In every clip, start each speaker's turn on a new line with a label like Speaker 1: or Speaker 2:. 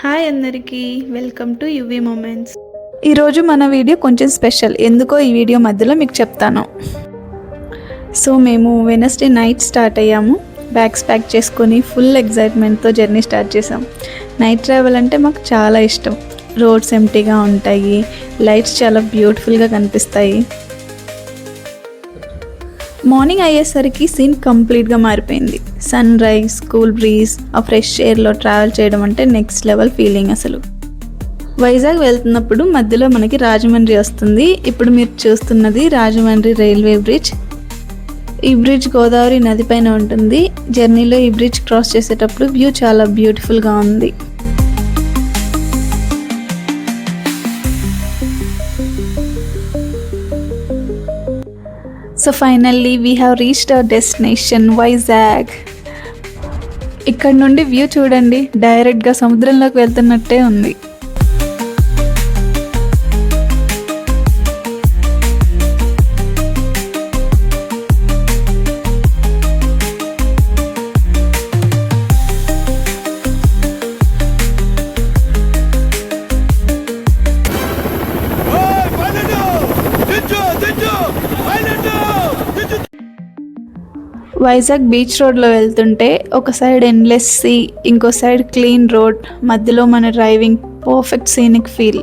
Speaker 1: Hi అందరికీ, welcome to UV moments.
Speaker 2: ఈరోజు మన వీడియో కొంచెం స్పెషల్. ఎందుకో ఈ వీడియో మధ్యలో మీకు చెప్తాను. సో మేము వెనస్డే నైట్ స్టార్ట్ అయ్యాము. బ్యాగ్స్ ప్యాక్ చేసుకొని ఫుల్ ఎగ్జైట్మెంట్తో జర్నీ స్టార్ట్ చేసాం. నైట్ ట్రావెల్ అంటే మాకు చాలా ఇష్టం. రోడ్స్ ఎంటీగా ఉంటాయి, లైట్స్ చాలా బ్యూటిఫుల్గా కనిపిస్తాయి. మార్నింగ్ అయ్యేసరికి సీన్ కంప్లీట్గా మారిపోయింది. సన్ రైజ్, కూల్ బ్రీజ్, ఆ ఫ్రెష్ ఎయిర్లో ట్రావెల్ చేయడం అంటే నెక్స్ట్ లెవెల్ ఫీలింగ్ అసలు. వైజాగ్ వెళ్తున్నప్పుడు మధ్యలో మనకి రాజమండ్రి వస్తుంది. ఇప్పుడు మీరు చూస్తున్నది రాజమండ్రి రైల్వే బ్రిడ్జ్. ఈ బ్రిడ్జ్ గోదావరి నది పైన ఉంటుంది. జర్నీలో ఈ బ్రిడ్జ్ క్రాస్ చేసేటప్పుడు వ్యూ చాలా బ్యూటిఫుల్గా ఉంది. So finally we have reached hour destination Vizag. ఇక్కడ నుండి వ్యూ చూడండి, డైరెక్ట్గా సముద్రంలోకి వెళ్తున్నట్టే ఉంది. వైజాగ్ బీచ్ రోడ్లో వెళ్తుంటే ఒక సైడ్ ఎండ్లెస్ సీ, ఇంకో సైడ్ క్లీన్ రోడ్, మధ్యలో మన డ్రైవింగ్, పర్ఫెక్ట్ సీనిక్ ఫీల్.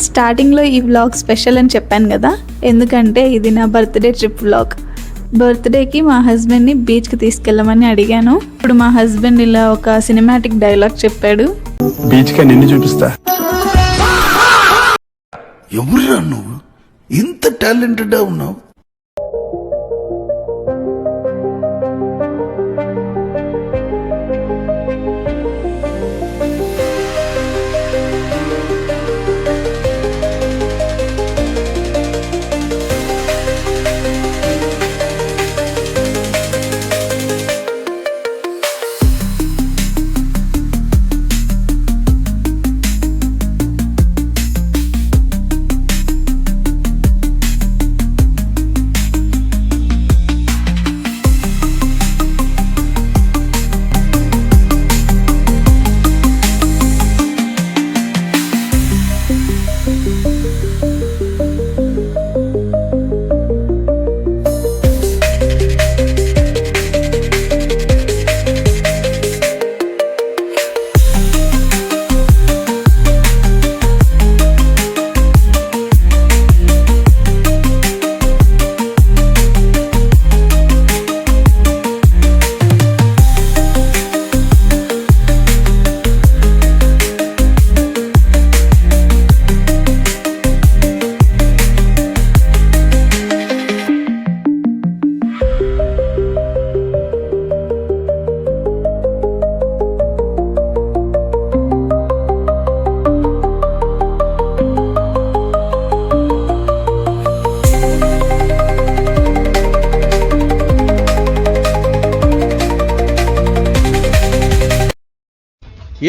Speaker 2: స్టార్టింగ్లో ఈ వ్లాగ్ స్పెషల్ అని చెప్పాను కదా, ఎందుకంటే ఇది నా బర్త్డే ట్రిప్ వ్లాగ్. బర్త్డేకి మా హస్బెండ్ని బీచ్కి తీసుకెళ్ళమని అడిగాను. ఇప్పుడు మా హస్బెండ్ ఇలా ఒక సినిమాటిక్ డైలాగ్ చెప్పాడు.
Speaker 3: బీచ్కి నిన్ను చూపిస్తా. ఎవరురా నువ్వు, ఇంత టాలెంటెడ్ ఉన్నావు?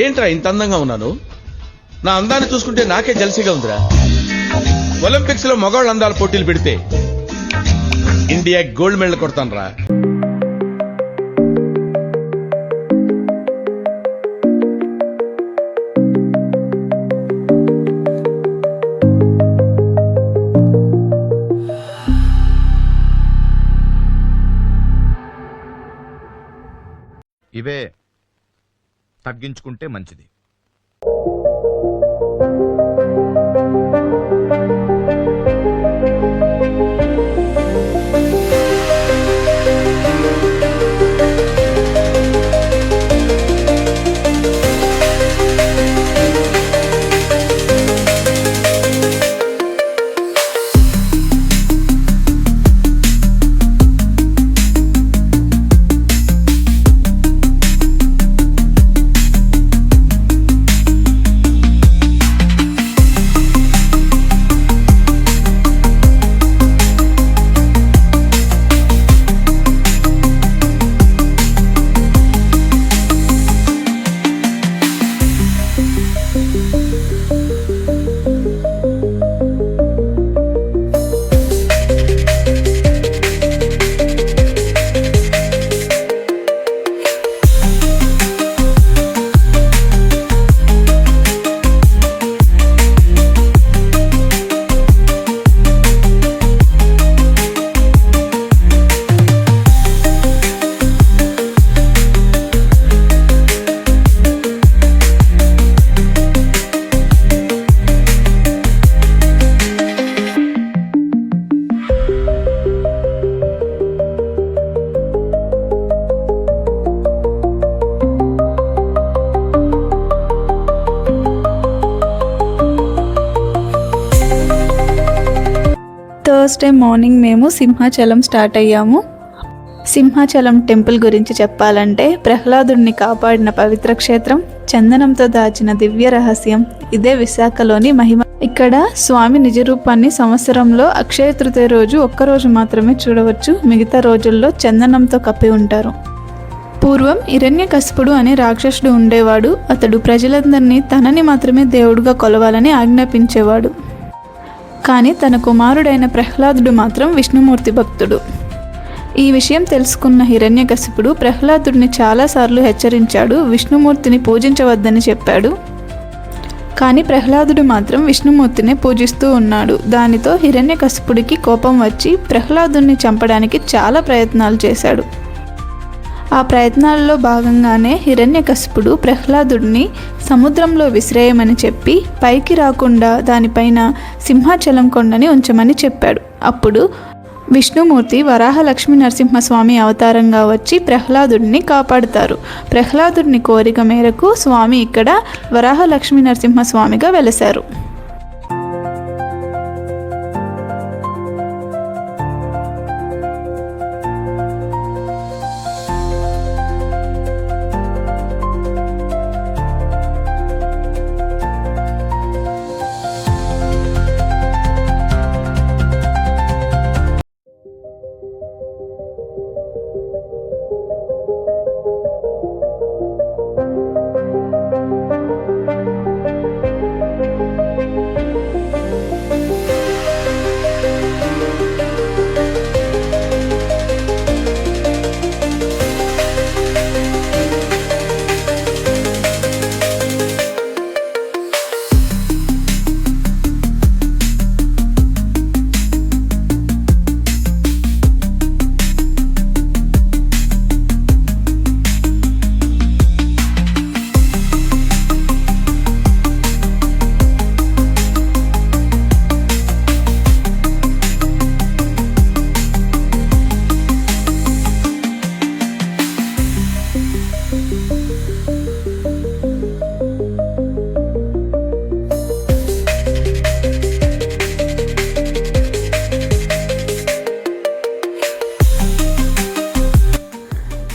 Speaker 4: ఏంట్రా ఇంత అందంగా ఉన్నాను? నా అందాన్ని చూసుకుంటే నాకే జలసిగా ఉందిరా. ఒలింపిక్స్ లో మగవాళ్ళ అందాల పోటీలు పెడితే ఇండియా గోల్డ్ మెడల్ కొడతాను రా.
Speaker 5: ఇవే తగ్గించుకుంటే మంచిది.
Speaker 2: ఫస్ట్ టైం మార్నింగ్ మేము సింహాచలం స్టార్ట్ అయ్యాము. సింహాచలం టెంపుల్ గురించి చెప్పాలంటే ప్రహ్లాదుడిని కాపాడిన పవిత్ర క్షేత్రం, చందనంతో దాచిన దివ్య రహస్యం. ఇదే విశాఖలోని మహిమ. ఇక్కడ స్వామి నిజరూపాన్ని సంవత్సరంలో అక్షయ తృతీయ రోజు ఒక్కరోజు మాత్రమే చూడవచ్చు. మిగతా రోజుల్లో చందనంతో కప్పి ఉంటారు. పూర్వం హిరణ్యకశిపుడు అనే రాక్షసుడు ఉండేవాడు. అతడు ప్రజలందరినీ తనని మాత్రమే దేవుడిగా కొలవాలని ఆజ్ఞాపించేవాడు. కానీ తన కుమారుడైన ప్రహ్లాదుడు మాత్రం విష్ణుమూర్తి భక్తుడు. ఈ విషయం తెలుసుకున్న హిరణ్యకశిపుడు ప్రహ్లాదుడిని చాలాసార్లు హెచ్చరించాడు, విష్ణుమూర్తిని పూజించవద్దని చెప్పాడు. కానీ ప్రహ్లాదుడు మాత్రం విష్ణుమూర్తినే పూజిస్తూ ఉన్నాడు. దానితో హిరణ్యకశిపుడికి కోపం వచ్చి ప్రహ్లాదుడిని చంపడానికి చాలా ప్రయత్నాలు చేశాడు. ఆ ప్రయత్నాల్లో భాగంగానే హిరణ్యకశిపుడు ప్రహ్లాదుడిని సముద్రంలో విసిరేయమని చెప్పి పైకి రాకుండా దానిపైన సింహాచలం కొండని ఉంచమని చెప్పాడు. అప్పుడు విష్ణుమూర్తి వరాహ లక్ష్మీ నరసింహస్వామి అవతారంగా వచ్చి ప్రహ్లాదుడిని కాపాడుతారు. ప్రహ్లాదుడిని కోరిక మేరకు స్వామి ఇక్కడ వరాహ లక్ష్మీ నరసింహస్వామిగా వెలశారు.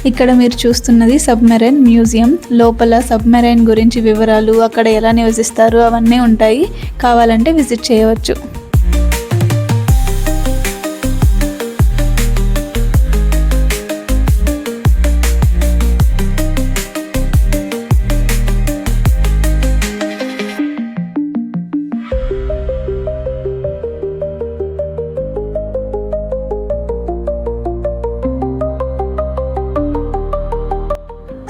Speaker 2: ఇక్కడ మీరు చూస్తున్నది సబ్మెరైన్ మ్యూజియం. లోపల సబ్మెరైన్ గురించి వివరాలు, అక్కడ ఎలా నివసిస్తారు అవన్నీ ఉంటాయి. కావాలంటే విజిట్ చేయవచ్చు.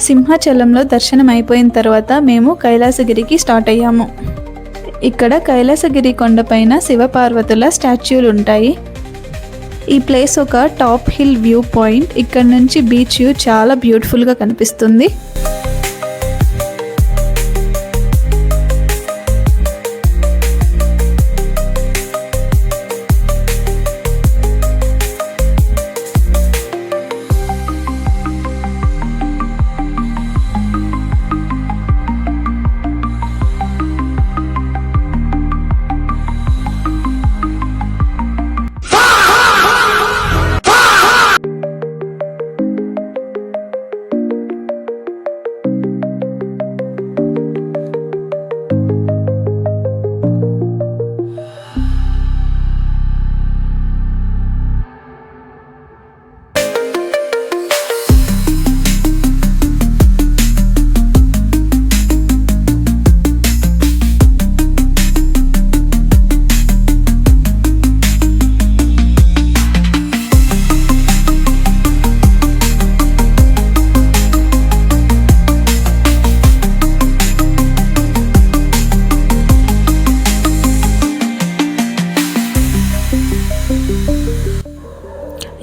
Speaker 2: సింహాచలంలో దర్శనం అయిపోయిన తర్వాత మేము కైలాసగిరికి స్టార్ట్ అయ్యాము. ఇక్కడ కైలాసగిరి కొండపైన శివపార్వతుల స్టాచ్యూలు ఉంటాయి. ఈ ప్లేస్ ఒక టాప్ హిల్ వ్యూ పాయింట్. ఇక్కడ నుంచి బీచ్ వ్యూ చాలా బ్యూటిఫుల్గా కనిపిస్తుంది.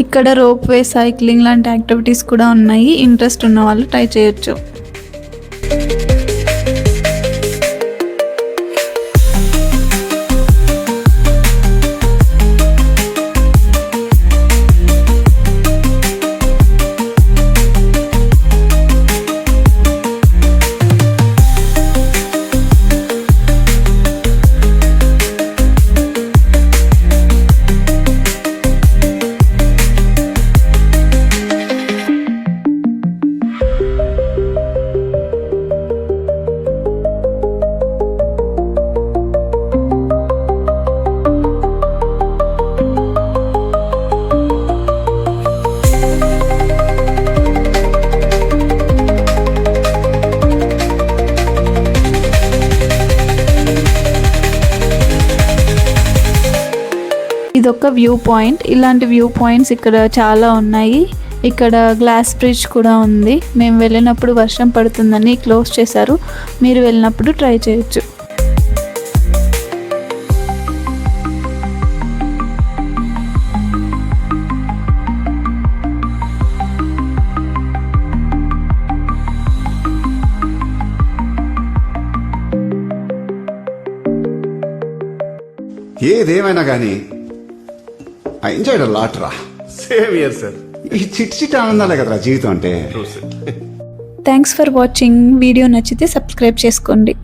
Speaker 2: ఇక్కడ రోప్ వే, సైక్లింగ్ లాంటి యాక్టివిటీస్ కూడా ఉన్నాయి. ఇంట్రెస్ట్ ఉన్న వాళ్ళు ట్రై చేయొచ్చు. ఇదొక వ్యూ పాయింట్. ఇలాంటి వ్యూ పాయింట్స్ ఇక్కడ చాలా ఉన్నాయి. ఇక్కడ గ్లాస్ బ్రిడ్జ్ కూడా ఉంది. మేము వెళ్ళినప్పుడు వర్షం పడుతుందని క్లోజ్ చేశారు. మీరు వెళ్ళినప్పుడు ట్రై చేయొచ్చు.
Speaker 6: ఏదేమైనా కానీ ఐ ఎంజాయ్డ్ అ లాట్ రా.
Speaker 7: Same year sir.
Speaker 6: ఈ చిట్టి చిట్టి ఆనందాలే కదరా జీవితం అంటే.
Speaker 2: Thanks for watching. వీడియో నచ్చితే సబ్స్క్రైబ్ చేసుకోండి.